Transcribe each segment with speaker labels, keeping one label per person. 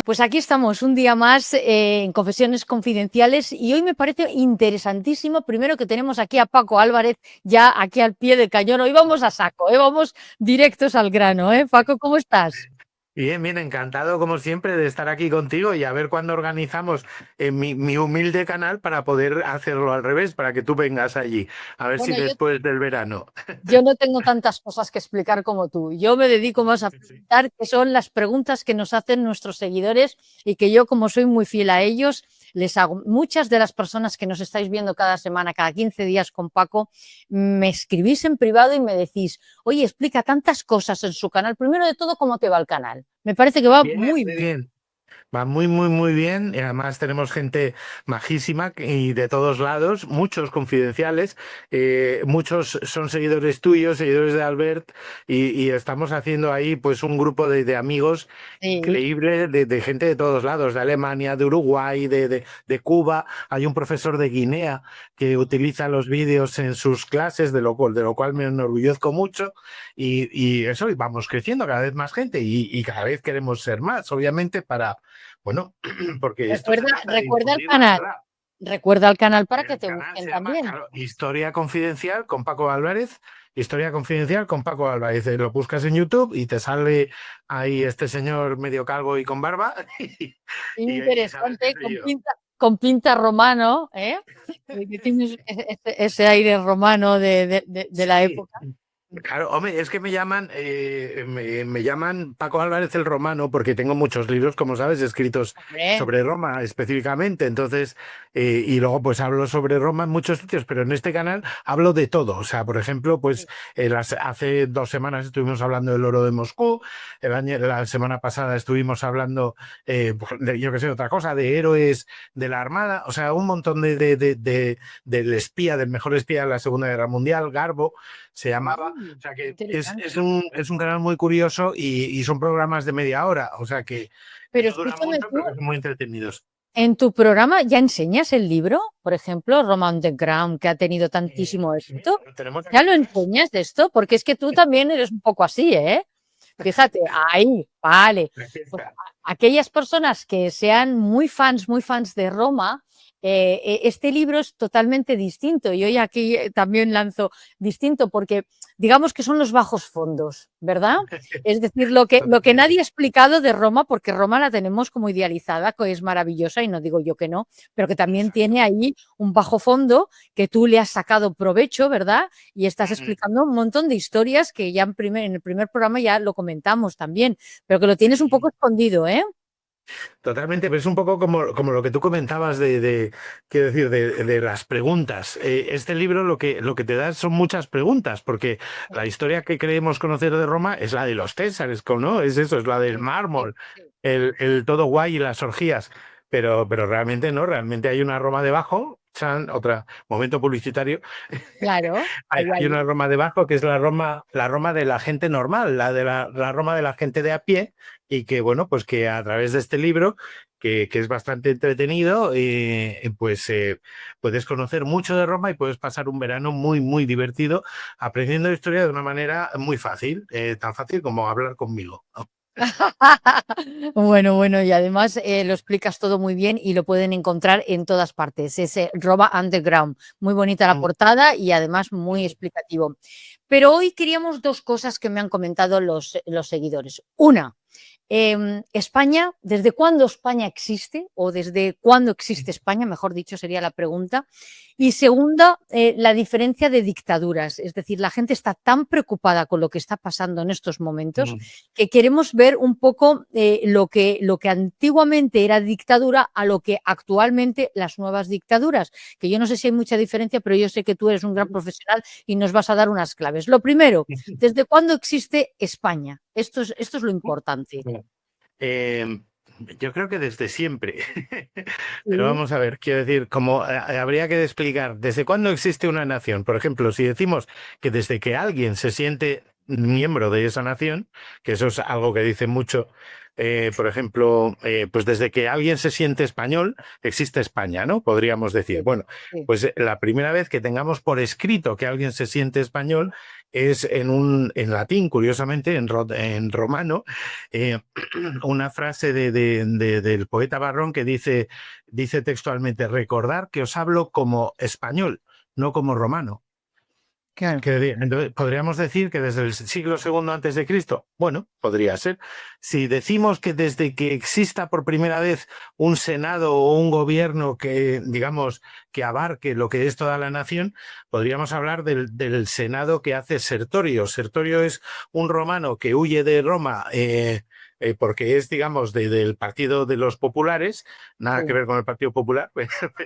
Speaker 1: Pues aquí estamos un día más en Confesiones Confidenciales y hoy me parece interesantísimo, primero que tenemos aquí a Paco Álvarez ya aquí al pie del cañón. Hoy vamos a saco, vamos directos al grano. Paco, ¿cómo estás?
Speaker 2: Bien, bien, encantado como siempre de estar aquí contigo y a ver cuándo organizamos mi humilde canal para poder hacerlo al revés, para que tú vengas allí, a ver si
Speaker 1: Bueno,
Speaker 2: después del verano.
Speaker 1: yo no tengo tantas cosas que explicar como tú. Yo me dedico más a
Speaker 2: Sí.
Speaker 1: preguntar, que son las preguntas que nos hacen nuestros seguidores y que yo, como soy muy fiel a ellos, les hago. Muchas de las personas que nos estáis viendo cada semana, cada 15 días con Paco, me escribís en privado y me decís, oye, explica tantas cosas en su canal. Primero de todo, ¿cómo te va el canal? Me parece que va
Speaker 2: Bien,
Speaker 1: muy
Speaker 2: muy
Speaker 1: bien.
Speaker 2: bien. Va muy, muy, muy bien. Y además tenemos gente majísima y de todos lados, muchos confidenciales, muchos son seguidores tuyos, seguidores de Albert, y estamos haciendo ahí pues un grupo de amigos
Speaker 1: Sí.
Speaker 2: increíble, de gente de todos lados, de Alemania, de Uruguay, de Cuba. Hay un profesor de Guinea que utiliza los vídeos en sus clases, de lo cual me enorgullezco mucho. Y eso, y vamos creciendo cada vez más gente y cada vez queremos ser más, obviamente, bueno, porque esto se
Speaker 1: Recuerda,
Speaker 2: trata de
Speaker 1: recuerda el
Speaker 2: difundir la
Speaker 1: canal.
Speaker 2: verdad.
Speaker 1: Recuerda el canal para que
Speaker 2: El
Speaker 1: te
Speaker 2: canal
Speaker 1: busquen
Speaker 2: se llama,
Speaker 1: también.
Speaker 2: claro, Historia Confidencial con Paco Álvarez. Historia Confidencial con Paco Álvarez. Lo buscas en YouTube y te sale ahí este señor medio calvo y con barba y sabes que
Speaker 1: Interesante,
Speaker 2: soy yo.
Speaker 1: con pinta romano, ¿eh? Que tienes ese aire romano de la
Speaker 2: Sí,
Speaker 1: época.
Speaker 2: claro, hombre, es que me llaman Paco Álvarez el Romano porque tengo muchos libros, como sabes, escritos
Speaker 1: Hombre,
Speaker 2: sobre Roma específicamente. Entonces, y luego pues hablo sobre Roma en muchos sitios, pero en este canal hablo de todo. O sea, por ejemplo, pues hace 2 semanas estuvimos hablando del oro de Moscú, la semana pasada estuvimos hablando, pues, yo qué sé, otra cosa, de héroes de la Armada, o sea, un montón del espía, del mejor espía de la Segunda Guerra Mundial, Garbo se llamaba. O sea que es,
Speaker 1: interesante.
Speaker 2: es un, es un canal muy curioso y son programas de media hora. O sea que
Speaker 1: Pero
Speaker 2: no duran
Speaker 1: escúchame
Speaker 2: mucho,
Speaker 1: tú,
Speaker 2: pero que son muy entretenidos.
Speaker 1: ¿en tu programa ya enseñas el libro? Por ejemplo, Roma Underground, que ha tenido tantísimo
Speaker 2: Sí,
Speaker 1: éxito.
Speaker 2: lo tenemos
Speaker 1: ¿Ya
Speaker 2: aquí
Speaker 1: lo
Speaker 2: detrás.
Speaker 1: enseñas de esto? Porque es que tú también eres un poco así, ¿eh? Fíjate, ahí, vale.
Speaker 2: Aquí
Speaker 1: Pues
Speaker 2: está.
Speaker 1: aquellas personas que sean muy fans de Roma, este libro es totalmente distinto. Y hoy aquí también lanzo distinto porque digamos que son los bajos fondos, ¿verdad? Es decir, lo que nadie
Speaker 2: Totalmente.
Speaker 1: ha explicado de Roma, porque Roma la tenemos como idealizada, que es maravillosa, y no digo yo que no, pero que también tiene
Speaker 2: Exacto.
Speaker 1: ahí un bajo fondo que tú le has sacado provecho, ¿verdad? Y estás
Speaker 2: Ujú.
Speaker 1: explicando un montón de historias que ya en el primer programa ya lo comentamos también, pero que lo tienes un poco
Speaker 2: Sí.
Speaker 1: escondido, ¿eh?
Speaker 2: Totalmente, pero es un poco como lo que tú comentabas quiero decir, de las preguntas. Este libro lo que te da son muchas preguntas, porque la historia que creemos conocer de Roma es la de los Césares, ¿no? Es eso, es la del
Speaker 1: Sí, sí,
Speaker 2: mármol,
Speaker 1: sí.
Speaker 2: el todo guay y las orgías. Pero realmente no, realmente hay una Roma debajo. Chan, otro momento publicitario.
Speaker 1: Claro,
Speaker 2: Hay una Roma debajo que es la Roma de la gente normal, la Roma de la gente de a pie, y que, bueno, pues que a través de este libro, que es bastante entretenido, pues puedes conocer mucho de Roma y puedes pasar un verano muy, muy divertido aprendiendo historia de una manera muy fácil, tan fácil como hablar conmigo.
Speaker 1: Bueno, bueno, y además lo explicas todo muy bien y lo pueden encontrar en todas partes. Ese Roma Underground, muy bonita la portada y además muy explicativo. Pero hoy queríamos dos cosas que me han comentado los seguidores. Una, España, ¿desde cuándo España existe? O desde cuándo existe España, mejor dicho, sería la pregunta. Y segunda, la diferencia de dictaduras. Es decir, la gente está tan preocupada con lo que está pasando en estos momentos que queremos ver un poco lo que antiguamente era dictadura a lo que actualmente las nuevas dictaduras. Que yo no sé si hay mucha diferencia, pero yo sé que tú eres un gran profesional y nos vas a dar unas claves. Lo primero, ¿desde cuándo existe España? Esto es lo importante.
Speaker 2: Eh, yo creo que desde siempre. Pero
Speaker 1: Sí,
Speaker 2: vamos a ver, quiero decir, como habría que explicar, ¿desde cuándo existe una nación? Por ejemplo, si decimos que desde que alguien se siente miembro de esa nación, que eso es algo que dice mucho. Por ejemplo, pues desde que alguien se siente español, existe España, ¿no? Podríamos decir.
Speaker 1: Sí,
Speaker 2: Bueno,
Speaker 1: sí.
Speaker 2: pues la primera vez que tengamos por escrito que alguien se siente español es en latín, curiosamente, en romano, eh, una frase del poeta Barrón que dice textualmente: recordar que os hablo como español, no como romano.
Speaker 1: Claro.
Speaker 2: Entonces, podríamos decir que desde el siglo segundo antes de Cristo, bueno, podría ser. Si decimos que desde que exista por primera vez un senado o un gobierno que, digamos, que abarque lo que es toda la nación, podríamos hablar del senado que hace Sertorio. Sertorio es un romano que huye de Roma. Porque es, digamos, del partido de los populares, nada que
Speaker 1: Sí.
Speaker 2: ver con el Partido Popular,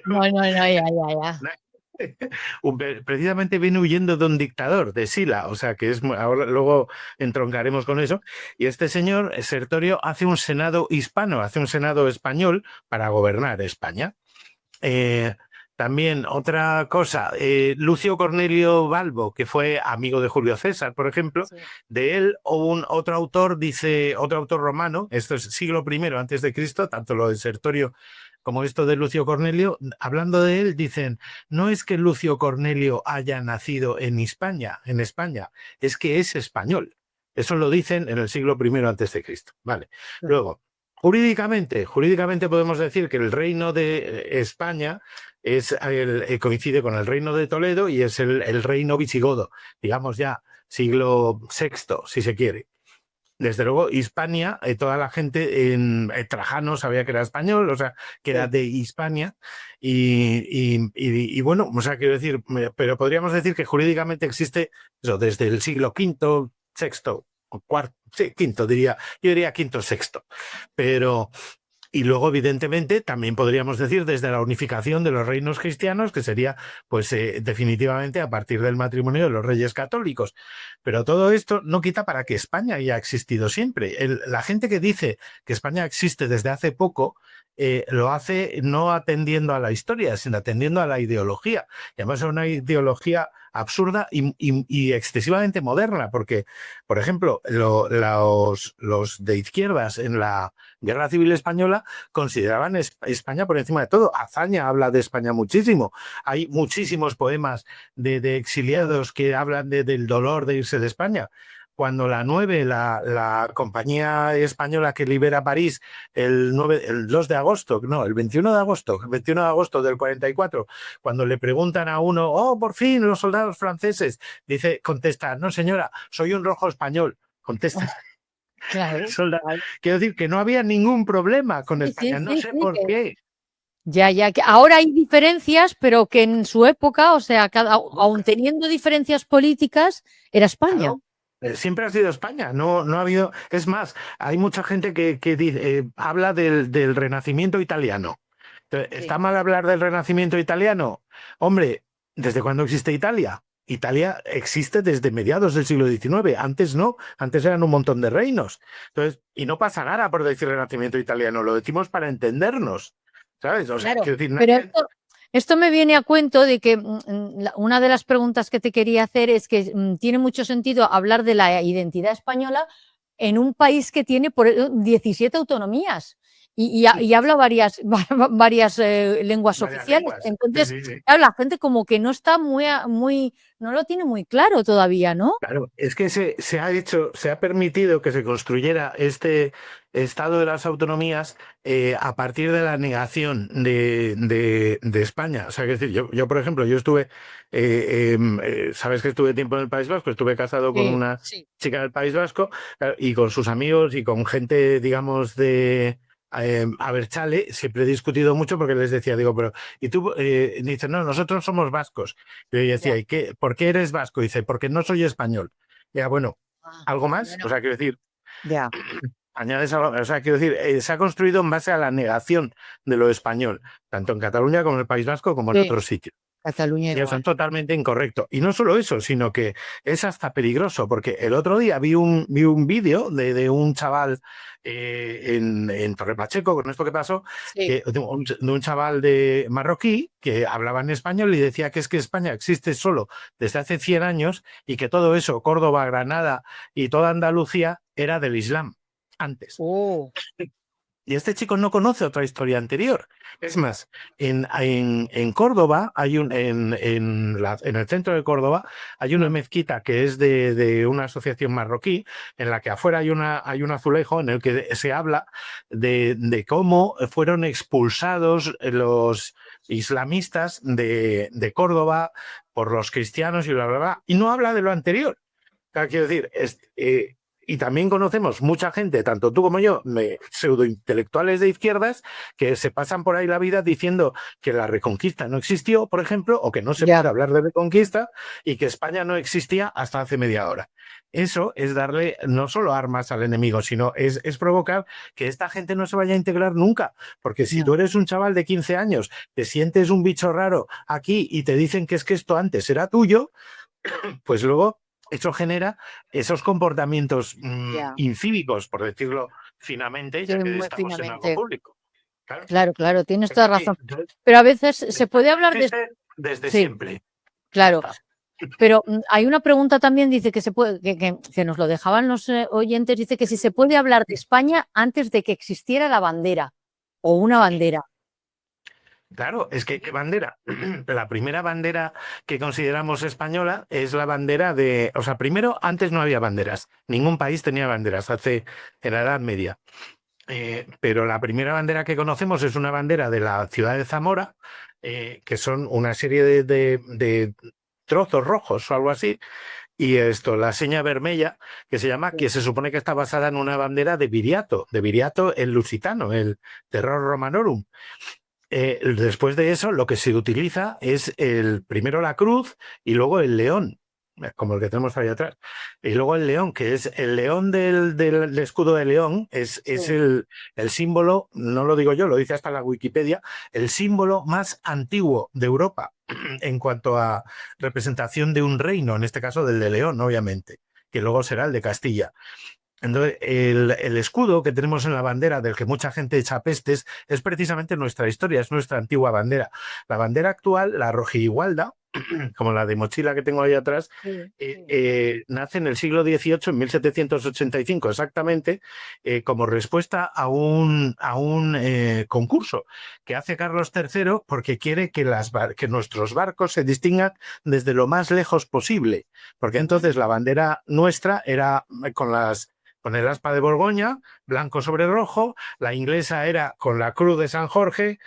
Speaker 1: No, no, no, ya, ya, ya.
Speaker 2: precisamente viene huyendo de un dictador, de Sila, o sea que ahora luego entroncaremos con eso. Y este señor, Sertorio, hace un senado hispano, hace un senado español para gobernar España. Eh, También otra cosa, Lucio Cornelio Balbo, que fue amigo de Julio César, por ejemplo,
Speaker 1: Sí.
Speaker 2: de él otro autor dice, otro autor romano, esto es siglo I antes de Cristo, tanto lo de Sertorio como esto de Lucio Cornelio, hablando de él, dicen: no es que Lucio Cornelio haya nacido en España, es que es español. Eso lo dicen en el siglo I antes de Cristo. Vale.
Speaker 1: Sí.
Speaker 2: Luego, jurídicamente podemos decir que el reino de España coincide con el reino de Toledo y es el reino visigodo, digamos ya siglo VI, si se quiere. Desde luego, Hispania, toda la gente Trajano sabía que era español, o sea, que era
Speaker 1: Sí.
Speaker 2: de Hispania, y bueno, o sea, quiero decir, pero podríamos decir que jurídicamente existe eso desde el siglo V, sexto, o cuarto, sí, quinto diría, yo diría quinto, sexto, pero y luego, evidentemente, también podríamos decir desde la unificación de los reinos cristianos, que sería, pues, definitivamente a partir del matrimonio de los reyes católicos. Pero todo esto no quita para que España haya existido siempre. La gente que dice que España existe desde hace poco, lo hace no atendiendo a la historia, sino atendiendo a la ideología. Y además es una ideología absurda y excesivamente moderna, porque, por ejemplo, los de izquierdas en la Guerra Civil Española consideraban España por encima de todo. Azaña habla de España muchísimo. Hay muchísimos poemas de exiliados que hablan del dolor de irse de España. Cuando la 9, la compañía española que libera París el 2 de agosto, no, el 21 de agosto, el 21 de agosto del 44, cuando le preguntan a uno: oh, por fin, los soldados franceses, contesta: no, señora, soy un rojo español. Contesta.
Speaker 1: Claro, claro.
Speaker 2: Quiero decir que no había ningún problema con
Speaker 1: Sí, sí,
Speaker 2: España, no
Speaker 1: sí,
Speaker 2: sé
Speaker 1: sí,
Speaker 2: por qué.
Speaker 1: ya, ya, que ahora hay diferencias, pero que en su época, o sea, aun teniendo diferencias políticas, era España.
Speaker 2: Claro, siempre ha sido España, no ha habido. Es más, hay mucha gente que habla del Renacimiento italiano. Entonces,
Speaker 1: Sí.
Speaker 2: ¿está mal hablar del Renacimiento italiano? Hombre, ¿desde cuándo existe Italia? Italia existe desde mediados del siglo XIX. Antes no, antes eran un montón de reinos. Entonces, y no pasa nada por decir Renacimiento italiano, lo decimos para entendernos, ¿sabes? O sea,
Speaker 1: Claro,
Speaker 2: quiero decir,
Speaker 1: pero
Speaker 2: nadie.
Speaker 1: esto me viene a cuento de que una de las preguntas que te quería hacer es que tiene mucho sentido hablar de la identidad española en un país que tiene 17 autonomías y habla varias lenguas
Speaker 2: Varias
Speaker 1: oficiales.
Speaker 2: lenguas. Sí,
Speaker 1: Entonces,
Speaker 2: sí, sí.
Speaker 1: claro, la gente como que no está no lo tiene muy claro todavía, ¿no?
Speaker 2: Claro, es que se ha permitido que se construyera este Estado de las autonomías a partir de la negación de España. O sea, que decir, yo, por ejemplo, yo estuve, sabes que estuve tiempo en el País Vasco, estuve casado con
Speaker 1: Sí,
Speaker 2: una
Speaker 1: sí.
Speaker 2: chica del País Vasco, claro, y con sus amigos y con gente, digamos, de Abertzale, siempre he discutido mucho porque les decía, digo, pero, y tú, dicen: no, nosotros somos vascos. Y yo decía:
Speaker 1: Ya.
Speaker 2: ¿y qué? ¿Por qué eres vasco? Dice: porque no soy español. Ya, bueno,
Speaker 1: Ah,
Speaker 2: ¿algo más? O
Speaker 1: bueno,
Speaker 2: sea, quiero decir,
Speaker 1: ya.
Speaker 2: añades algo, o sea, quiero decir, se ha construido en base a la negación de lo español, tanto en Cataluña como en el País Vasco, como en
Speaker 1: Sí.
Speaker 2: otros sitios.
Speaker 1: Cataluña
Speaker 2: Y eso
Speaker 1: igual.
Speaker 2: es totalmente incorrecto. Y no solo eso, sino que es hasta peligroso, porque el otro día vi un vídeo de un chaval en Torre Pacheco, con esto que pasó,
Speaker 1: Sí.
Speaker 2: de un chaval de marroquí que hablaba en español y decía que España existe solo desde hace 100 años y que todo eso, Córdoba, Granada y toda Andalucía, era del Islam antes.
Speaker 1: Oh,
Speaker 2: Y este chico no conoce otra historia anterior. Es más, en Córdoba, en el centro de Córdoba, hay una mezquita que es de una asociación marroquí, en la que afuera hay un azulejo en el que se habla de cómo fueron expulsados los islamistas de Córdoba por los cristianos y bla, bla, bla. Y no habla de lo anterior. Claro, quiero decir, y también conocemos mucha gente, tanto tú como yo, pseudointelectuales de izquierdas, que se pasan por ahí la vida diciendo que la Reconquista no existió, por ejemplo, o que no se
Speaker 1: ya,
Speaker 2: puede hablar de Reconquista y que España no existía hasta hace media hora. Eso es darle no solo armas al enemigo, sino es provocar que esta gente no se vaya a integrar nunca. Porque si tú
Speaker 1: no.
Speaker 2: eres un chaval de 15 años, te sientes un bicho raro aquí y te dicen que es que esto antes era tuyo, pues luego eso genera esos comportamientos
Speaker 1: Ya.
Speaker 2: incívicos, por decirlo finamente,
Speaker 1: Sí,
Speaker 2: ya que
Speaker 1: muy
Speaker 2: estamos en algo
Speaker 1: finamente.
Speaker 2: público. Claro.
Speaker 1: Claro, claro, tienes toda razón.
Speaker 2: Entonces,
Speaker 1: Pero a veces se puede
Speaker 2: España
Speaker 1: hablar de...
Speaker 2: existe desde
Speaker 1: Sí,
Speaker 2: siempre. Ya
Speaker 1: claro.
Speaker 2: está.
Speaker 1: Pero hay una pregunta también, dice que se puede, que nos lo dejaban los oyentes, dice que si se puede hablar de España antes de que existiera la bandera o una bandera.
Speaker 2: Claro, es que ¿qué bandera? La primera bandera que consideramos española es la bandera de... O sea, primero, antes no había banderas. Ningún país tenía banderas, en la Edad Media. Pero la primera bandera que conocemos es una bandera de la ciudad de Zamora, que son una serie de trozos rojos o algo así, y esto, la seña vermella, que se llama, que se supone que está basada en una bandera de Viriato el Lusitano, el Terror Romanorum. Después de eso, lo que se utiliza es primero la cruz y luego el león, como el que tenemos ahí atrás. Y luego el león, que es el león del escudo de león, es
Speaker 1: Sí.
Speaker 2: el símbolo, no lo digo yo, lo dice hasta la Wikipedia, el símbolo más antiguo de Europa en cuanto a representación de un reino, en este caso del de León, obviamente, que luego será el de Castilla. Entonces, el escudo que tenemos en la bandera, del que mucha gente echa pestes, es precisamente nuestra historia, es nuestra antigua bandera. La bandera actual, la rojigualda, como la de mochila que tengo ahí atrás,
Speaker 1: Sí.
Speaker 2: nace en el siglo XVIII, en 1785 exactamente, como respuesta a un concurso que hace Carlos III porque quiere que nuestros barcos se distingan desde lo más lejos posible. Porque entonces la bandera nuestra era con el aspa de Borgoña, blanco sobre rojo, la inglesa era con la cruz de San Jorge,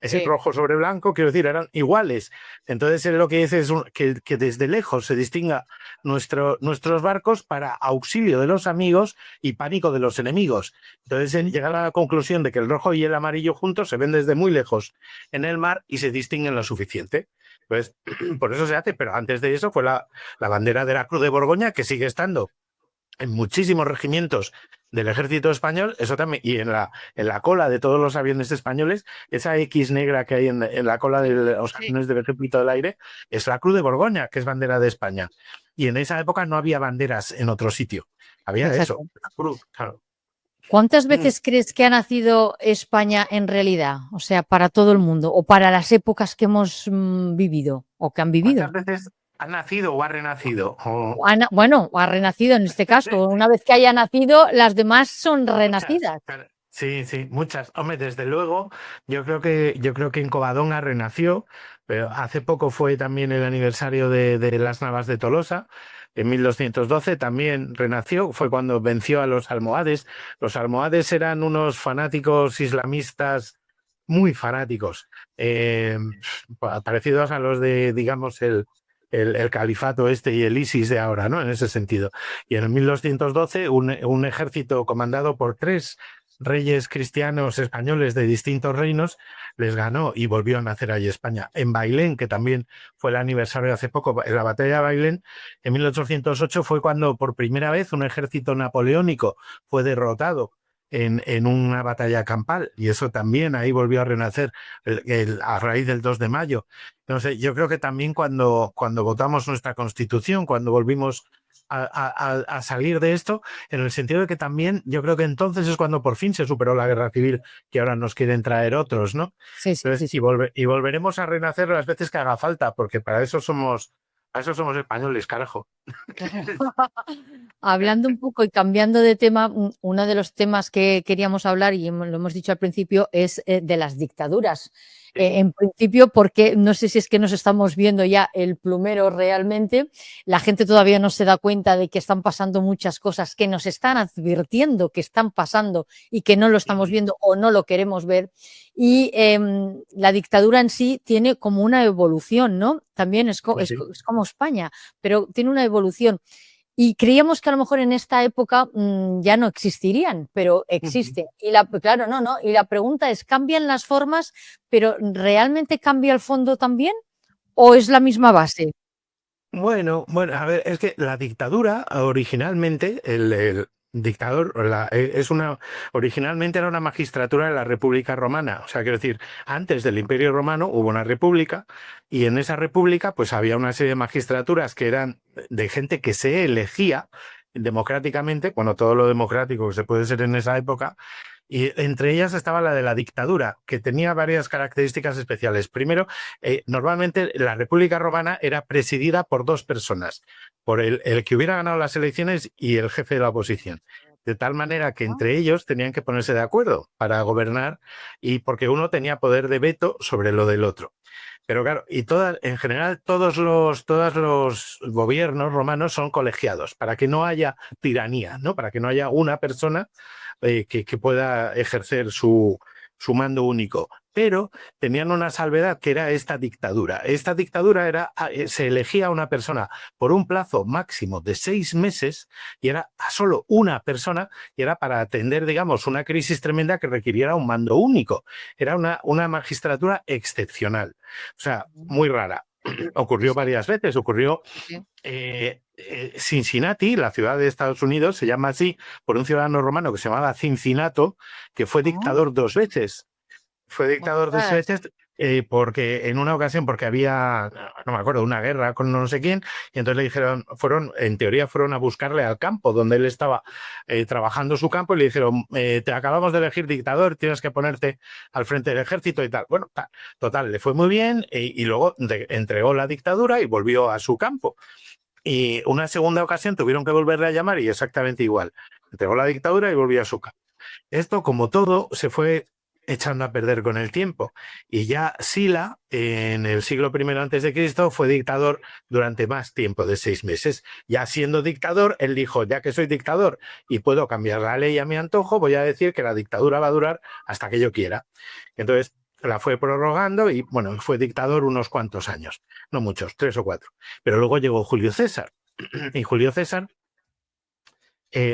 Speaker 2: ese
Speaker 1: Sí,
Speaker 2: rojo sobre blanco, quiero decir, eran iguales. Entonces, él lo que dice es que desde lejos se distinga nuestros barcos para auxilio de los amigos y pánico de los enemigos. Entonces, él llega a la conclusión de que el rojo y el amarillo juntos se ven desde muy lejos en el mar y se distinguen lo suficiente. Pues por eso se hace, pero antes de eso fue la bandera de la Cruz de Borgoña, que sigue estando en muchísimos regimientos del ejército español, eso también, y en la cola de todos los aviones españoles, esa X negra que hay en la cola de los
Speaker 1: sí,
Speaker 2: aviones del ejército del aire, es la Cruz de Borgoña, que es bandera de España. Y en esa época no había banderas en otro sitio. Había eso,
Speaker 1: exacto.
Speaker 2: la cruz, claro.
Speaker 1: ¿Cuántas veces crees que ha nacido España en realidad? O sea, para todo el mundo o para las épocas que hemos vivido o que han
Speaker 2: ¿Cuántas
Speaker 1: vivido.
Speaker 2: veces ha nacido o ha renacido?
Speaker 1: Bueno, ha renacido en este caso. Una vez que haya nacido, las demás son
Speaker 2: Muchas.
Speaker 1: renacidas.
Speaker 2: Sí, sí, muchas. Hombre, desde luego, yo creo que en Covadonga renació, pero hace poco fue también el aniversario de las Navas de Tolosa, en 1212 también renació, fue cuando venció a los almohades. Los almohades eran unos fanáticos islamistas muy fanáticos, parecidos a los de, digamos, el califato este y el ISIS de ahora, ¿no? En ese sentido. Y en 1212 un ejército comandado por 3 reyes cristianos españoles de distintos reinos les ganó y volvió a nacer allí España. En Bailén, que también fue el aniversario de hace poco, en la batalla de Bailén, en 1808 fue cuando por primera vez un ejército napoleónico fue derrotado en una batalla campal, y eso también ahí volvió a renacer a raíz del 2 de mayo. Entonces, yo creo que también cuando votamos nuestra Constitución, cuando volvimos a salir de esto, en el sentido de que también yo creo que entonces es cuando por fin se superó la guerra civil que ahora nos quieren traer otros, ¿no?
Speaker 1: Sí, sí, sí,
Speaker 2: Entonces,
Speaker 1: sí.
Speaker 2: y volveremos a renacer las veces que haga falta, porque para eso somos españoles, carajo.
Speaker 1: Claro. Hablando un poco y cambiando de tema, uno de los temas que queríamos hablar, y lo hemos dicho al principio, es de las dictaduras. En principio, porque no sé si es que nos estamos viendo ya el plumero realmente, la gente todavía no se da cuenta de que están pasando muchas cosas que nos están advirtiendo que están pasando y que no lo estamos viendo o no lo queremos ver. Y la dictadura en sí tiene como una evolución, ¿no? También
Speaker 2: Pues sí.
Speaker 1: es como España, pero tiene una evolución. Y creíamos que a lo mejor en esta época ya no existirían, pero
Speaker 2: Ujú.
Speaker 1: existen. Y claro, no, no. Y la pregunta es, ¿cambian las formas, pero realmente cambia el fondo también? ¿O es la misma base?
Speaker 2: Bueno, a ver, es que la dictadura originalmente, el dictador, originalmente era una magistratura de la República Romana. O sea, quiero decir, antes del Imperio Romano hubo una república y en esa república pues había una serie de magistraturas que eran de gente que se elegía democráticamente, bueno, todo lo democrático que se puede ser en esa época, y entre ellas estaba la de la dictadura, que tenía varias características especiales. Primero, normalmente la República Romana era presidida por dos personas, por el que hubiera ganado las elecciones y el jefe de la oposición. De tal manera que entre ellos tenían que ponerse de acuerdo para gobernar y porque uno tenía poder de veto sobre lo del otro. Pero claro, en general todos los gobiernos romanos son colegiados para que no haya tiranía, ¿no? Para que no haya una persona que pueda ejercer su mando único. Pero tenían una salvedad que era esta dictadura. Esta dictadura se elegía a una persona por un plazo máximo de 6 meses y era a solo una persona y era para atender, digamos, una crisis tremenda que requiriera un mando único. Era una magistratura excepcional. O sea, muy rara.
Speaker 1: Sí,
Speaker 2: Ocurrió
Speaker 1: sí,
Speaker 2: varias veces, ocurrió
Speaker 1: sí.
Speaker 2: Cincinnati, la ciudad de Estados Unidos, se llama así por un ciudadano romano que se llamaba Cincinato, que fue
Speaker 1: Ah,
Speaker 2: dictador 2 veces. Fue dictador dos
Speaker 1: ostras,
Speaker 2: veces porque en una ocasión, porque había, no me acuerdo, una guerra con no sé quién, y entonces le dijeron, en teoría fueron a buscarle al campo donde él estaba trabajando su campo y le dijeron, te acabamos de elegir dictador, tienes que ponerte al frente del ejército y tal. Bueno, total, le fue muy bien y luego entregó la dictadura y volvió a su campo. Y una segunda ocasión tuvieron que volverle a llamar y exactamente igual. Entregó la dictadura y volvió a su campo. Esto, como todo, se fue echando a perder con el tiempo. Y ya Sila, en el siglo I antes de Cristo, fue dictador durante más tiempo de 6 meses. Ya siendo dictador, él dijo, ya que soy dictador y puedo cambiar la ley a mi antojo, voy a decir que la dictadura va a durar hasta que yo quiera. Entonces, la fue prorrogando y, bueno, fue dictador unos cuantos años, no muchos, 3 o 4. Pero luego llegó Julio César. Y Julio César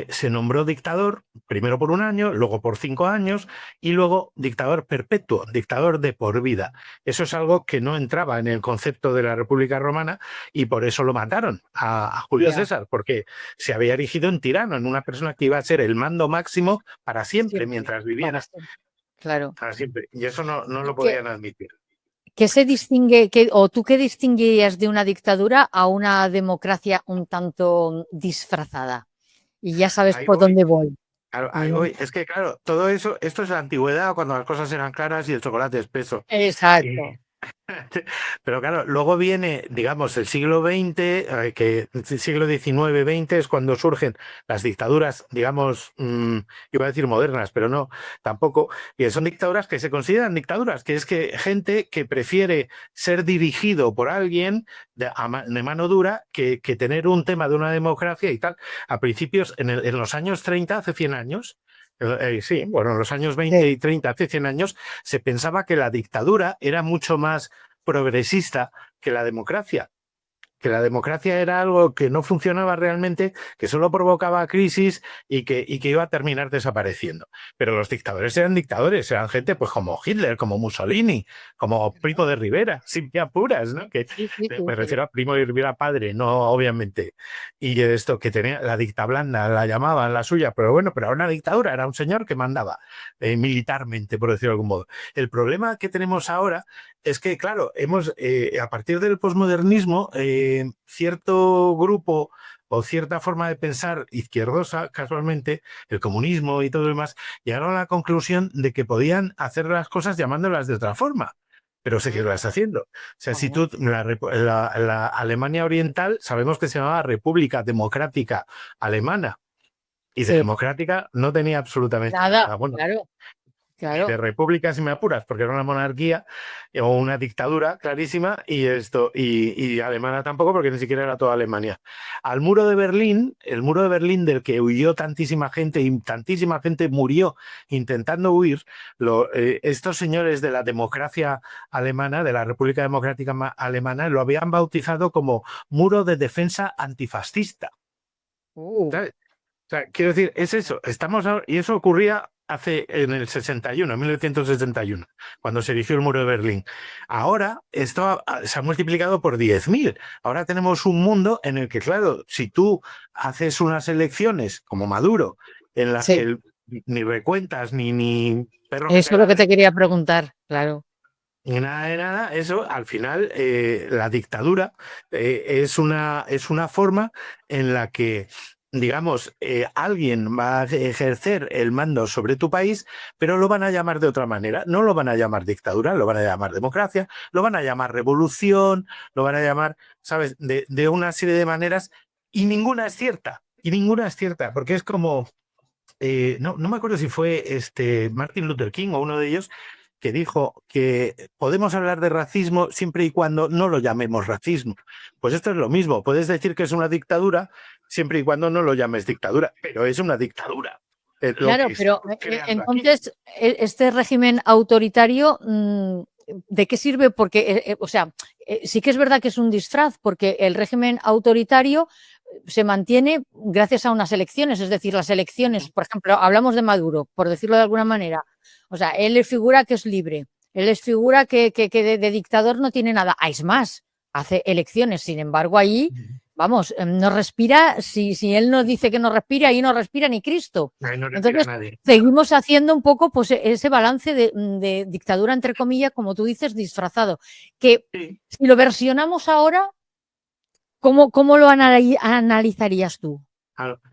Speaker 2: se nombró dictador, primero por un año, luego por 5 años, y luego dictador perpetuo, dictador de por vida. Eso es algo que no entraba en el concepto de la República Romana y por eso lo mataron a Julio
Speaker 1: ya,
Speaker 2: César, porque se había erigido en tirano, en una persona que iba a ser el mando máximo para siempre,
Speaker 1: siempre,
Speaker 2: mientras
Speaker 1: para
Speaker 2: viviera,
Speaker 1: siempre. Claro.
Speaker 2: para siempre. Y eso no
Speaker 1: ¿Y
Speaker 2: lo podían admitir.
Speaker 1: qué se distingue, o tú qué distinguirías de una dictadura a una democracia un tanto disfrazada? Y ya sabes
Speaker 2: Ahí
Speaker 1: por
Speaker 2: voy.
Speaker 1: dónde voy.
Speaker 2: Claro, ahí
Speaker 1: Ujú.
Speaker 2: voy. Es que, claro, todo eso, esto es la antigüedad, cuando las cosas eran claras y el chocolate espeso.
Speaker 1: Exacto.
Speaker 2: Pero claro, luego viene, digamos, el siglo XX, que el siglo XIX-XX es cuando surgen las dictaduras, digamos, iba a decir modernas, pero no, tampoco, y son dictaduras que se consideran dictaduras, que es que gente que prefiere ser dirigido por alguien de mano dura que tener un tema de una democracia y tal. A principios, en los años 30, hace 100 años, sí, bueno, en los años 20
Speaker 1: Sí,
Speaker 2: y 30, hace 100 años, se pensaba que la dictadura era mucho más progresista que la democracia. que la democracia era algo que no funcionaba realmente, que solo provocaba crisis y que iba a terminar desapareciendo. Pero los dictadores, eran gente pues como Hitler, como Mussolini, como Primo de Rivera, sin me apuras, ¿no? Que
Speaker 1: Sí, sí, sí,
Speaker 2: me
Speaker 1: sí.
Speaker 2: refiero a Primo de Rivera padre, no obviamente. Y esto que tenía la dicta blanda, la llamaban la suya, pero bueno, pero era una dictadura, era un señor que mandaba militarmente, por decirlo de algún modo. El problema que tenemos ahora es que, claro, a partir del posmodernismo, cierto grupo o cierta forma de pensar izquierdosa, casualmente, el comunismo y todo lo demás, llegaron a la conclusión de que podían hacer las cosas llamándolas de otra forma, pero seguirlas haciendo. O sea, si
Speaker 1: Bueno,
Speaker 2: tú, la Alemania Oriental, sabemos que se llamaba República Democrática Alemana, y de
Speaker 1: sí,
Speaker 2: democrática no tenía absolutamente
Speaker 1: nada,
Speaker 2: nada. Bueno,
Speaker 1: claro,
Speaker 2: de
Speaker 1: claro.
Speaker 2: república si me apuras, porque era una monarquía o una dictadura clarísima, y alemana tampoco, porque ni siquiera era toda Alemania. Al muro de Berlín, el muro de Berlín del que huyó tantísima gente y tantísima gente murió intentando huir, estos señores de la democracia alemana, de la República Democrática Alemana, lo habían bautizado como muro de defensa antifascista.
Speaker 1: Uh,
Speaker 2: ¿Sabes? O sea, quiero decir, es eso. Y eso ocurría en el 61, 1961, cuando se erigió el muro de Berlín. Ahora esto se ha multiplicado por 10.000. Ahora tenemos un mundo en el que, claro, si tú haces unas elecciones como Maduro, en las
Speaker 1: sí,
Speaker 2: que ni recuentas ni perro que te
Speaker 1: eso es lo que
Speaker 2: ladre,
Speaker 1: te quería preguntar, claro.
Speaker 2: ni nada de nada, eso al final la dictadura es una forma en la que, digamos, alguien va a ejercer el mando sobre tu país, pero lo van a llamar de otra manera. No lo van a llamar dictadura, lo van a llamar democracia, lo van a llamar revolución, lo van a llamar, ¿sabes?, de una serie de maneras, y ninguna es cierta. Y ninguna es cierta, porque es como, no me acuerdo si fue Martin Luther King o uno de ellos, que dijo que podemos hablar de racismo siempre y cuando no lo llamemos racismo. Pues esto es lo mismo, puedes decir que es una dictadura siempre y cuando no lo llames dictadura, pero es una dictadura. Lo
Speaker 1: Claro,
Speaker 2: que
Speaker 1: pero
Speaker 2: estamos creando aquí.
Speaker 1: entonces, este régimen autoritario, ¿de qué sirve? Porque, o sea, sí que es verdad que es un disfraz, porque el régimen autoritario se mantiene gracias a unas elecciones, es decir, las elecciones, por ejemplo, hablamos de Maduro, por decirlo de alguna manera, o sea, él les figura que es libre, él les figura que de dictador no tiene nada, es más, hace elecciones, sin embargo, ahí, vamos, no respira, si él nos dice que no respira, ahí no respira ni Cristo.
Speaker 2: Ahí no respira
Speaker 1: Entonces,
Speaker 2: nadie.
Speaker 1: seguimos haciendo un poco pues, ese balance de dictadura, entre comillas, como tú dices, disfrazado, que
Speaker 2: Sí.
Speaker 1: si lo versionamos ahora, ¿cómo lo analizarías tú?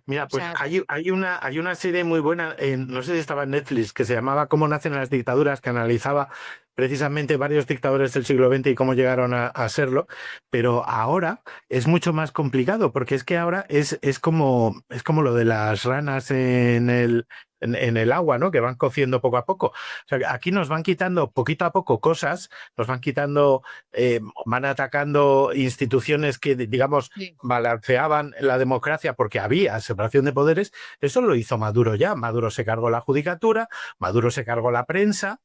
Speaker 2: Mira,
Speaker 1: O
Speaker 2: pues
Speaker 1: sea,
Speaker 2: hay una serie muy buena, no sé si estaba en Netflix, que se llamaba Cómo nacen las dictaduras, que analizaba precisamente varios dictadores del siglo XX y cómo llegaron a serlo, pero ahora es mucho más complicado, porque es que ahora es como lo de las ranas en el agua, ¿no? Que van cociendo poco a poco. O sea, que aquí nos van quitando poquito a poco cosas, nos van quitando, van atacando instituciones que, digamos,
Speaker 1: sí.
Speaker 2: balanceaban la democracia porque había separación de poderes. Eso lo hizo Maduro ya. Maduro se cargó la judicatura, Maduro se cargó la prensa,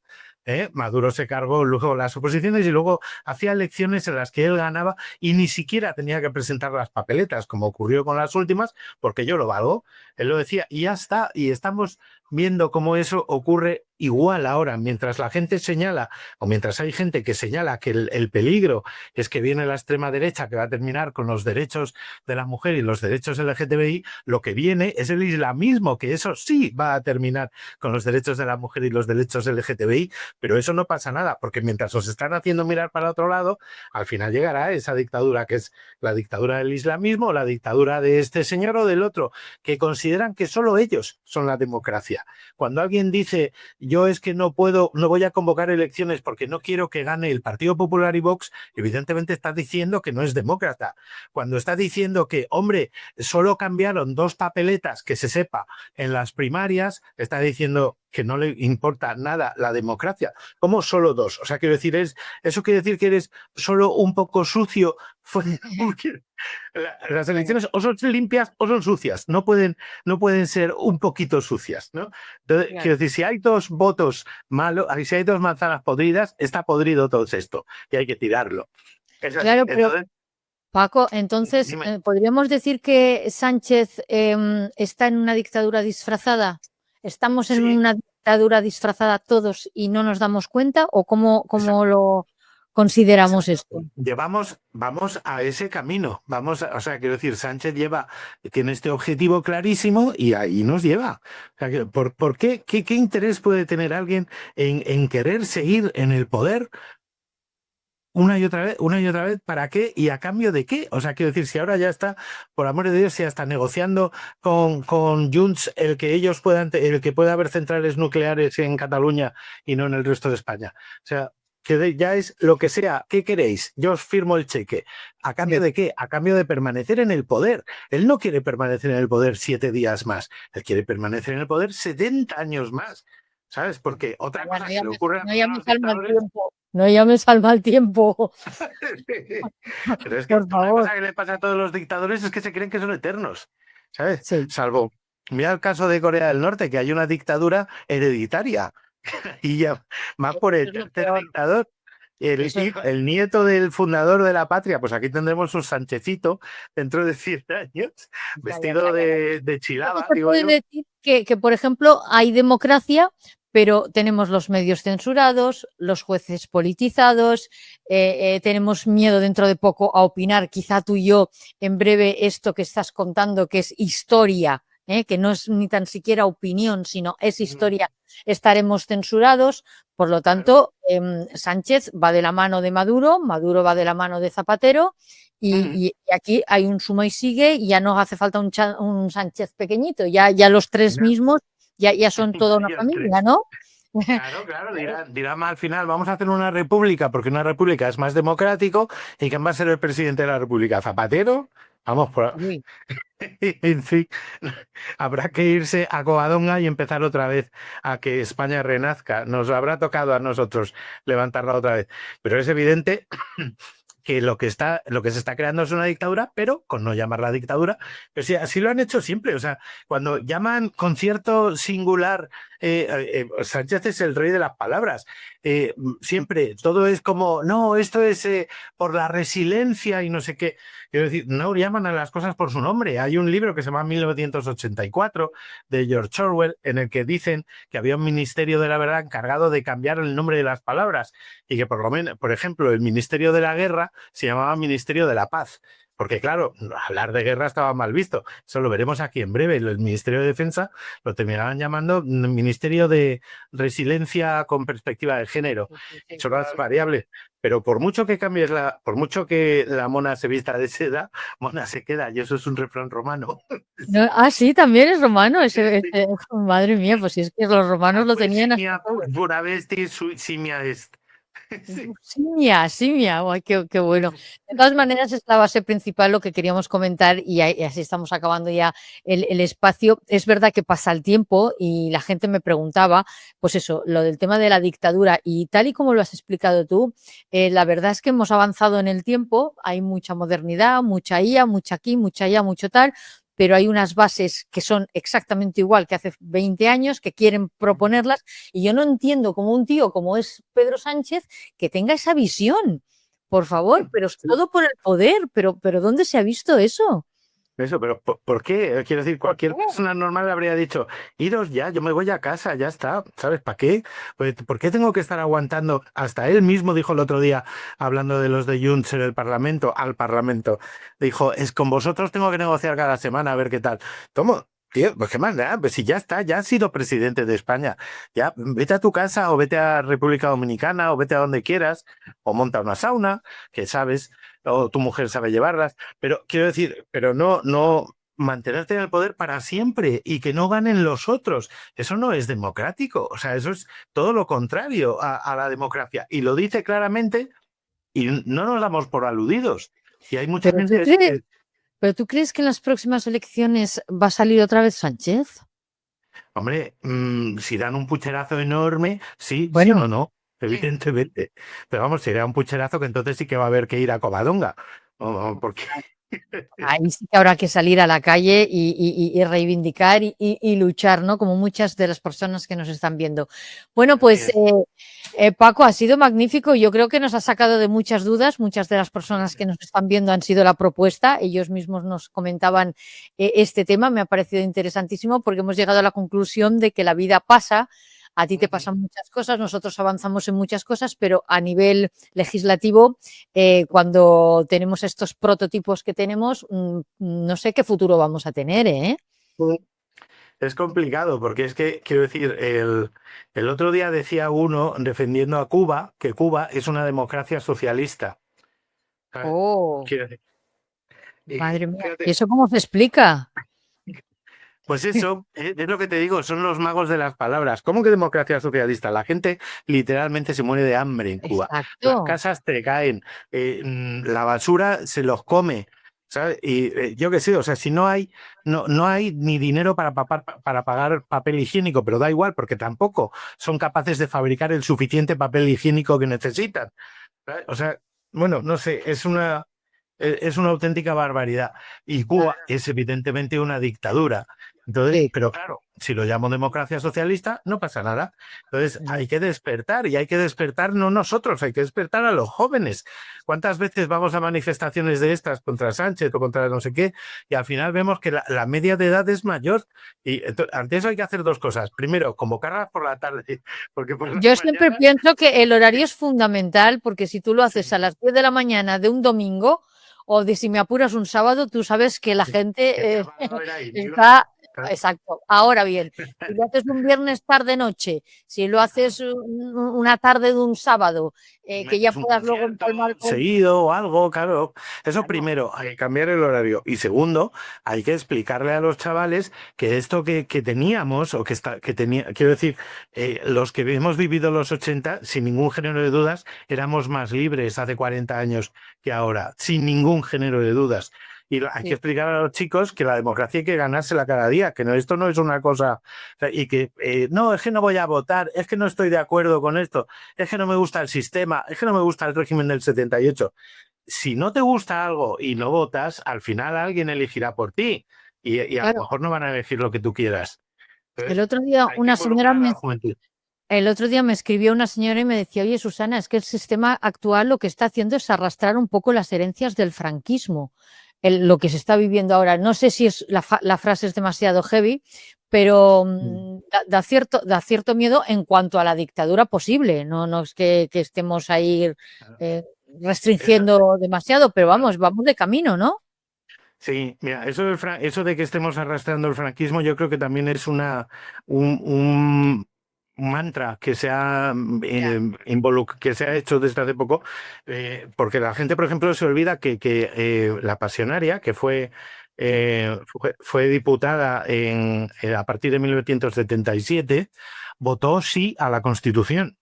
Speaker 2: Maduro se cargó luego las oposiciones y luego hacía elecciones en las que él ganaba y ni siquiera tenía que presentar las papeletas, como ocurrió con las últimas, porque yo lo valgo. Él lo decía y ya está. Y estamos viendo cómo eso ocurre igual ahora, mientras la gente señala, o mientras hay gente que señala que el peligro es que viene la extrema derecha que va a terminar con los derechos de la mujer y los derechos LGTBI, lo que viene es el islamismo, que eso sí va a terminar con los derechos de la mujer y los derechos LGTBI, pero eso no pasa nada, porque mientras os están haciendo mirar para otro lado, al final llegará esa dictadura que es la dictadura del islamismo, la dictadura de este señor o del otro, que consideran que solo ellos son la democracia. Cuando alguien dice, yo es que no puedo, no voy a convocar elecciones porque no quiero que gane el Partido Popular y Vox, evidentemente está diciendo que no es demócrata. Cuando está diciendo que, hombre, solo cambiaron 2 papeletas, que se sepa, en las primarias, está diciendo que no le importa nada la democracia. ¿Cómo solo 2? O sea, quiero decir, eso quiere decir que eres solo un poco sucio. Porque las
Speaker 1: Bueno,
Speaker 2: elecciones o son limpias o son sucias. No pueden ser un poquito sucias, ¿no? Entonces,
Speaker 1: claro.
Speaker 2: quiero decir, si hay 2 votos malos, si hay 2 manzanas podridas, está podrido todo esto y hay que tirarlo. Es así.
Speaker 1: Claro, pero
Speaker 2: Entonces,
Speaker 1: Paco, entonces,
Speaker 2: Dime.
Speaker 1: ¿podríamos decir que Sánchez está en una dictadura disfrazada? ¿Estamos en
Speaker 2: Sí,
Speaker 1: una dictadura disfrazada todos y no nos damos cuenta? ¿O cómo,
Speaker 2: esa-
Speaker 1: cómo lo consideramos
Speaker 2: exacto.
Speaker 1: esto?
Speaker 2: Vamos a ese camino. O sea, quiero decir, tiene este objetivo clarísimo y ahí nos lleva. O sea, ¿por qué, qué interés puede tener alguien en querer seguir en el poder una y otra vez, ¿para qué? ¿Y a cambio de qué? O sea, quiero decir, si ahora ya está, por amor de Dios, si está negociando con Junts el que pueda haber centrales nucleares en Cataluña y no en el resto de España. O sea, ya es lo que sea. ¿Qué queréis? Yo os firmo el cheque. ¿A cambio de qué? A cambio de permanecer en el poder. Él no quiere permanecer en el poder 7 días más. Él quiere permanecer en el poder 70 años más. ¿Sabes? Porque otra
Speaker 1: Ya,
Speaker 2: cosa que le ocurre a
Speaker 1: no
Speaker 2: todos
Speaker 1: llames
Speaker 2: los
Speaker 1: al mal
Speaker 2: dictadores.
Speaker 1: tiempo. No llames al mal tiempo,
Speaker 2: Pero es que
Speaker 1: por
Speaker 2: una
Speaker 1: favor.
Speaker 2: cosa que le pasa a todos los dictadores es que se creen que son eternos, ¿sabes?
Speaker 1: Sí,
Speaker 2: Salvo, mira el caso de Corea del Norte, que hay una dictadura hereditaria y ya más por
Speaker 1: eso
Speaker 2: el
Speaker 1: es lo
Speaker 2: tercer
Speaker 1: peor.
Speaker 2: dictador.
Speaker 1: Eso es
Speaker 2: El nieto del fundador de la patria, pues aquí tendremos un Sanchezito dentro de 100 años,
Speaker 1: calla,
Speaker 2: vestido
Speaker 1: calla.
Speaker 2: de
Speaker 1: Creo que
Speaker 2: chilaba,
Speaker 1: se
Speaker 2: digo
Speaker 1: puede
Speaker 2: yo.
Speaker 1: decir que, por ejemplo, hay democracia, pero tenemos los medios censurados, los jueces politizados, tenemos miedo dentro de poco a opinar, quizá tú y yo, en breve, esto que estás contando, que es historia, que no es ni tan siquiera opinión, sino es
Speaker 2: Mm,
Speaker 1: historia, estaremos censurados. Por lo
Speaker 2: claro.
Speaker 1: tanto, Sánchez va de la mano de Maduro, Maduro va de la mano de Zapatero.
Speaker 2: Mm.
Speaker 1: Y aquí hay un suma y sigue, y ya no hace falta un Sánchez pequeñito, ya los tres
Speaker 2: Ya,
Speaker 1: mismos ya son toda una
Speaker 2: ya
Speaker 1: familia,
Speaker 2: tres.
Speaker 1: ¿no?
Speaker 2: Claro, claro, dirá más al final, vamos a hacer una república porque una república es más democrático. ¿Y quién va a ser el presidente de la república? ¿Zapatero? Vamos,
Speaker 1: Uy,
Speaker 2: en fin, habrá que irse a Covadonga y empezar otra vez a que España renazca. Nos habrá tocado a nosotros levantarla otra vez. Pero es evidente que lo que se está creando es una dictadura, pero con no llamarla dictadura. Pero sí, así lo han hecho siempre. O sea, cuando llaman concierto singular, Sánchez es el rey de las palabras. Siempre todo es como, no, esto es por la resiliencia y no sé qué. Quiero decir, no llaman a las cosas por su nombre. Hay un libro que se llama 1984 de George Orwell en el que dicen que había un ministerio de la verdad encargado de cambiar el nombre de las palabras y que por lo menos, por ejemplo, el Ministerio de la Guerra se llamaba Ministerio de la Paz. Porque claro, hablar de guerra estaba mal visto. Eso lo veremos aquí en breve. El Ministerio de Defensa lo terminaban llamando Ministerio de Resiliencia con perspectiva de género.
Speaker 1: sí, sí, sí,
Speaker 2: Son las variables. Pero por mucho que la mona se vista de seda, mona se queda. Y eso es un refrán romano.
Speaker 1: no, sí, también es romano. Madre mía, pues si es que los romanos lo
Speaker 2: Pues
Speaker 1: tenían hasta
Speaker 2: simia,
Speaker 1: todo.
Speaker 2: pura bestia, simia est. Sí.
Speaker 1: Simia, simia, guay, qué bueno. De todas maneras, es la base principal lo que queríamos comentar, y así estamos acabando ya el espacio. Es verdad que pasa el tiempo y la gente me preguntaba, pues eso, lo del tema de la dictadura, y tal y como lo has explicado tú, la verdad es que hemos avanzado en el tiempo, hay mucha modernidad, mucha IA, mucha aquí, mucha allá, mucho tal, pero hay unas bases que son exactamente igual que hace 20 años, que quieren proponerlas, y yo no entiendo cómo un tío como es Pedro Sánchez que tenga esa visión, por favor, pero es todo por el poder, pero ¿dónde se ha visto eso?
Speaker 2: Eso, pero ¿por qué? Quiero decir,
Speaker 1: ¿Por qué?
Speaker 2: cualquier persona normal habría dicho, iros ya, yo me voy a casa, ya está, ¿sabes? ¿Para qué? Pues, ¿por qué tengo que estar aguantando? Hasta él mismo dijo el otro día, hablando de los de Junts en el Parlamento, al Parlamento, dijo, es con vosotros tengo que negociar cada semana a ver qué tal. ¿Cómo? Tío, pues qué más da, pues si ya está, ya has sido presidente de España, ya vete a tu casa o vete a República Dominicana o vete a donde quieras o monta una sauna, que sabes, o tu mujer sabe llevarlas. Pero quiero decir, pero no mantenerte en el poder para siempre y que no ganen los otros. Eso no es democrático. O sea, eso es todo lo contrario a la democracia. Y lo dice claramente y no nos damos por aludidos. Y hay mucha
Speaker 1: Pero tú
Speaker 2: gente
Speaker 1: crees,
Speaker 2: que,
Speaker 1: pero tú crees que en las próximas elecciones va a salir otra vez Sánchez?
Speaker 2: hombre, si dan un pucherazo enorme, sí, sí o
Speaker 1: Bueno,
Speaker 2: no, evidentemente. Pero vamos, sería un pucherazo que entonces sí que va a haber que ir a Covadonga. Porque
Speaker 1: Ahí sí que habrá que salir a la calle y reivindicar y luchar, ¿no? Como muchas de las personas que nos están viendo. Bueno,
Speaker 2: Así
Speaker 1: pues
Speaker 2: es.
Speaker 1: Paco, ha sido magnífico. Yo creo que nos ha sacado de muchas dudas. Muchas de las personas que nos están viendo han sido la propuesta. Ellos mismos nos comentaban este tema. Me ha parecido interesantísimo porque hemos llegado a la conclusión de que la vida pasa. A ti te pasan muchas cosas, nosotros avanzamos en muchas cosas, pero a nivel legislativo, cuando tenemos estos prototipos que tenemos, no sé qué futuro vamos a tener, ¿eh?
Speaker 2: Es complicado porque es que, quiero decir, el otro día decía uno defendiendo a Cuba que Cuba es una democracia socialista. ¿Sabes?
Speaker 1: Oh,
Speaker 2: Quiero decir,
Speaker 1: madre mía. ¿Y
Speaker 2: fíjate,
Speaker 1: eso cómo se explica?
Speaker 2: pues eso es lo que te digo, son los magos de las palabras. ¿Cómo que democracia socialista? La gente literalmente se muere de hambre en Cuba. Las
Speaker 1: Exacto.
Speaker 2: casas te caen, la basura se los come. ¿Sabes? Y yo qué sé, o sea, si no hay ni dinero para pagar papel higiénico, pero da igual, porque tampoco son capaces de fabricar el suficiente papel higiénico que necesitan. ¿Sabes? O sea, bueno, no sé, es una auténtica barbaridad. Y Cuba es evidentemente una dictadura. Entonces,
Speaker 1: Sí,
Speaker 2: pero claro, si lo llamo democracia socialista, no pasa nada. Entonces, hay que despertar y hay que despertar no nosotros, hay que despertar a los jóvenes. ¿Cuántas veces vamos a manifestaciones de estas contra Sánchez o contra no sé qué? Y al final vemos que la media de edad es mayor. Y ante eso hay que hacer dos cosas. Primero, convocarlas por la tarde, porque por las
Speaker 1: yo siempre
Speaker 2: mañanas.
Speaker 1: pienso que el horario es fundamental porque si tú lo haces a
Speaker 2: Sí,
Speaker 1: las 10 de la mañana de un domingo o de si me apuras un sábado, tú sabes que la
Speaker 2: que
Speaker 1: gente
Speaker 2: ya van a ver ahí,
Speaker 1: está. Exacto. Ahora bien, si lo haces un viernes tarde-noche, si lo haces una tarde de un sábado, que ya
Speaker 2: metes un
Speaker 1: puedas luego
Speaker 2: concierto
Speaker 1: empalmar con.
Speaker 2: seguido o algo, claro. Eso
Speaker 1: Claro,
Speaker 2: primero, hay que cambiar el horario. Y segundo, hay que explicarle a los chavales que esto que teníamos, o que tenía, quiero decir, los que hemos vivido los 80 sin ningún género de dudas, éramos más libres hace 40 años que ahora, sin ningún género de dudas. Y hay que
Speaker 1: sí.
Speaker 2: explicar a los chicos que la democracia hay que ganársela cada día, que no, esto no es una cosa, o sea, y que no, es que no voy a votar, es que no estoy de acuerdo con esto, es que no me gusta el sistema, es que no me gusta el régimen del 78. Si no te gusta algo y no votas, al final alguien elegirá por ti y a lo
Speaker 1: Claro.
Speaker 2: mejor no van a elegir lo que tú quieras.
Speaker 1: El
Speaker 2: Entonces,
Speaker 1: otro día
Speaker 2: hay que
Speaker 1: una señora
Speaker 2: involucrar a
Speaker 1: me
Speaker 2: la juventud.
Speaker 1: El otro día me escribió una señora y me decía, oye, Susana, es que el sistema actual lo que está haciendo es arrastrar un poco las herencias del franquismo, lo que se está viviendo ahora. No sé si es la frase es demasiado heavy, pero da cierto miedo en cuanto a la dictadura posible. No, no es que estemos ahí eh,
Speaker 2: Eso,
Speaker 1: restringiendo demasiado, pero vamos de camino, ¿no?
Speaker 2: sí, mira, eso de que estemos arrastrando el franquismo, yo creo que también es un mantra que que se ha hecho desde hace poco, porque la gente, por ejemplo, se olvida que la Pasionaria, que fue diputada a partir de 1977, votó sí a la Constitución,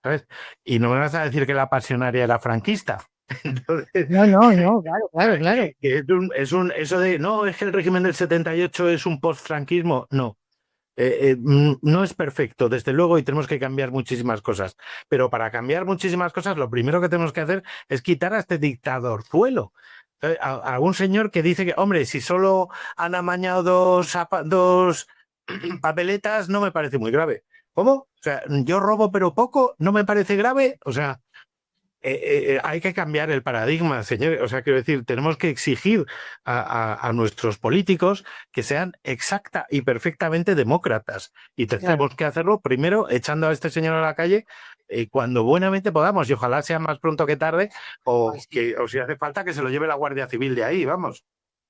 Speaker 2: ¿sabes? Y no me vas a decir que la Pasionaria era franquista. Entonces,
Speaker 1: No, no, no, claro, claro, claro.
Speaker 2: eso de, no, es que el régimen del 78 es un post-franquismo. No, no es perfecto, desde luego, y tenemos que cambiar muchísimas cosas. Pero para cambiar muchísimas cosas, lo primero que tenemos que hacer es quitar a este dictadorzuelo. A un señor que dice que, hombre, si solo han amañado dos papeletas, no me parece muy grave. ¿Cómo? O sea, yo robo pero poco, no me parece grave. O sea, hay que cambiar el paradigma, señores. O sea, quiero decir, tenemos que exigir a nuestros políticos que sean exacta y perfectamente demócratas. Y
Speaker 1: Claro.
Speaker 2: tenemos que hacerlo primero echando a este señor a la calle cuando buenamente podamos. Y ojalá sea más pronto que tarde, o si hace falta que se lo lleve la Guardia Civil de ahí, vamos.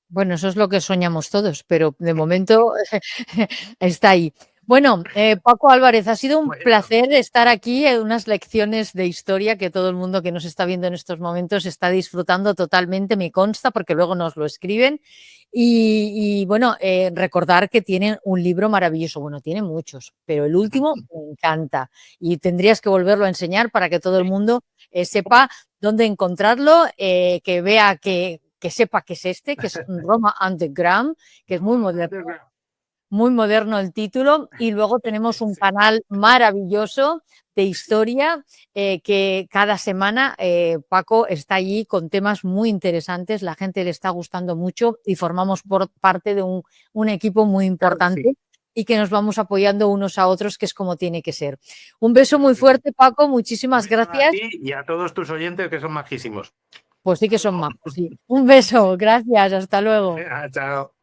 Speaker 1: Bueno, eso es lo que soñamos todos, pero de momento está ahí. Bueno, Paco Álvarez, ha sido un
Speaker 2: Bueno,
Speaker 1: placer estar aquí en unas lecciones de historia que todo el mundo que nos está viendo en estos momentos está disfrutando totalmente, me consta, porque luego nos lo escriben. Y bueno, recordar que tienen un libro maravilloso. Bueno, tiene muchos, pero el último me encanta y tendrías que volverlo a enseñar para que todo el mundo sepa dónde encontrarlo, que vea que sepa que es este, que es Roma Underground, que es muy moderno el título, y luego tenemos un
Speaker 2: sí.
Speaker 1: canal maravilloso de historia, que cada semana Paco está allí con temas muy interesantes, la gente le está gustando mucho y formamos parte de un equipo muy importante.
Speaker 2: Sí.
Speaker 1: Y que nos vamos apoyando unos a otros, que es como tiene que ser. Un beso muy fuerte, Paco, muchísimas gracias.
Speaker 2: A ti y a todos tus oyentes, que son majísimos.
Speaker 1: Pues sí que son majos, sí. Un beso, gracias, hasta luego.
Speaker 2: Chao.